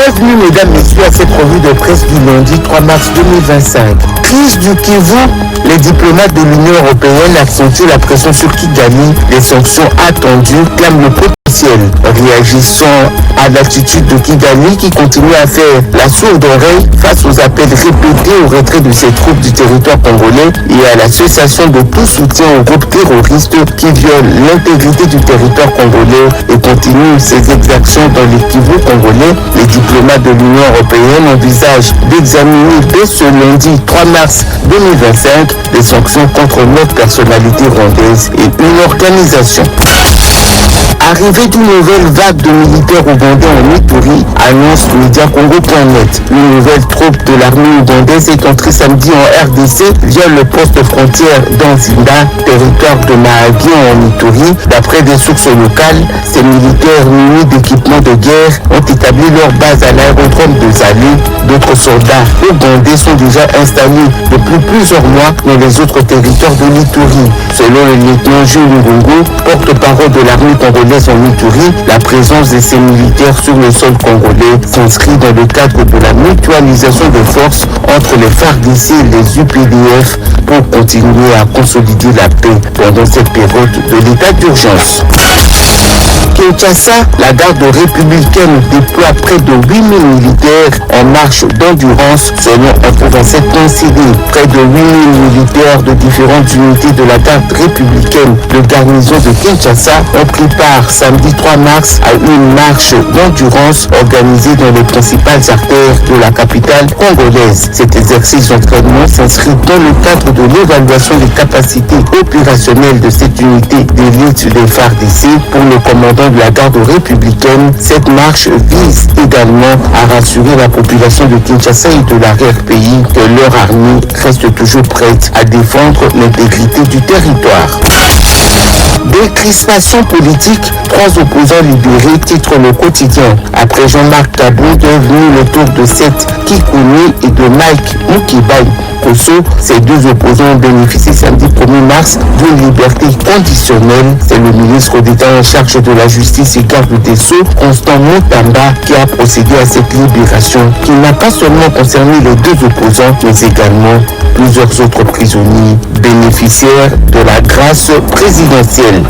Bienvenue mesdames, messieurs à cette revue de presse du lundi 3 mars 2025. Crise du Kivu, les diplomates de l'Union européenne accentuent la pression sur Kigali. Les sanctions attendues clament le potentiel. Réagissant à l'attitude de Kigali qui continue à faire la sourde oreille face aux appels répétés au retrait de ses troupes du territoire congolais et à la cessation de tout soutien aux groupes terroristes qui violent l'intégrité du territoire congolais et continuent ces exactions dans les Kivu congolais, les diplomates de l'Union européenne envisagent d'examiner dès ce lundi 3 mars 2025 des sanctions contre 9 personnalités rwandaises et une organisation. Arrivée d'une nouvelle vague de militaires ougandais en Ituri, annonce Mediacongo.net. Une nouvelle troupe de l'armée ougandaise est entrée samedi en RDC via le poste frontière d'Anzinda, territoire de Mahagi en Ituri. D'après des sources locales, ces militaires munis d'équipements de guerre ont établi leur base à l'aérodrome de Zali. D'autres soldats ougandais sont déjà installés depuis plusieurs mois dans les autres territoires de l'Ituri. Selon le lieutenant Jules Ngungu, porte-parole de l'armée congolaise en Ituri, la présence de ces militaires sur le sol congolais s'inscrit dans le cadre de la mutualisation de forces entre les FARDC et les UPDF pour continuer à consolider la paix pendant cette période de l'état d'urgence. Kinshasa, la garde républicaine déploie près de 8000 militaires en marche d'endurance selon Info27 coïncidé. Près de 8000 militaires de différentes unités de la garde républicaine de garnison de Kinshasa ont pris part samedi 3 mars à une marche d'endurance organisée dans les principales artères de la capitale congolaise. Cet exercice d'entraînement s'inscrit dans le cadre de l'évaluation des capacités opérationnelles de cette unité d'élite des FARDC pour le commandant de la garde républicaine. Cette marche vise également à rassurer la population de Kinshasa et de l'arrière-pays que leur armée reste toujours prête à défendre l'intégrité du territoire. Décrispation politique, 3 opposants libérés, titre le quotidien. Après Jean-Marc Kabou, est venu le tour de Seth Kikouni et de Mike Mukibai Kosso. Ces 2 opposants ont bénéficié samedi 1er mars d'une liberté conditionnelle. C'est le ministre d'État en charge de la justice et garde des Sceaux, Constant Mutamba, qui a procédé à cette libération, qui n'a pas seulement concerné les 2 opposants, mais également plusieurs autres prisonniers bénéficiaires de la grâce présidentielle.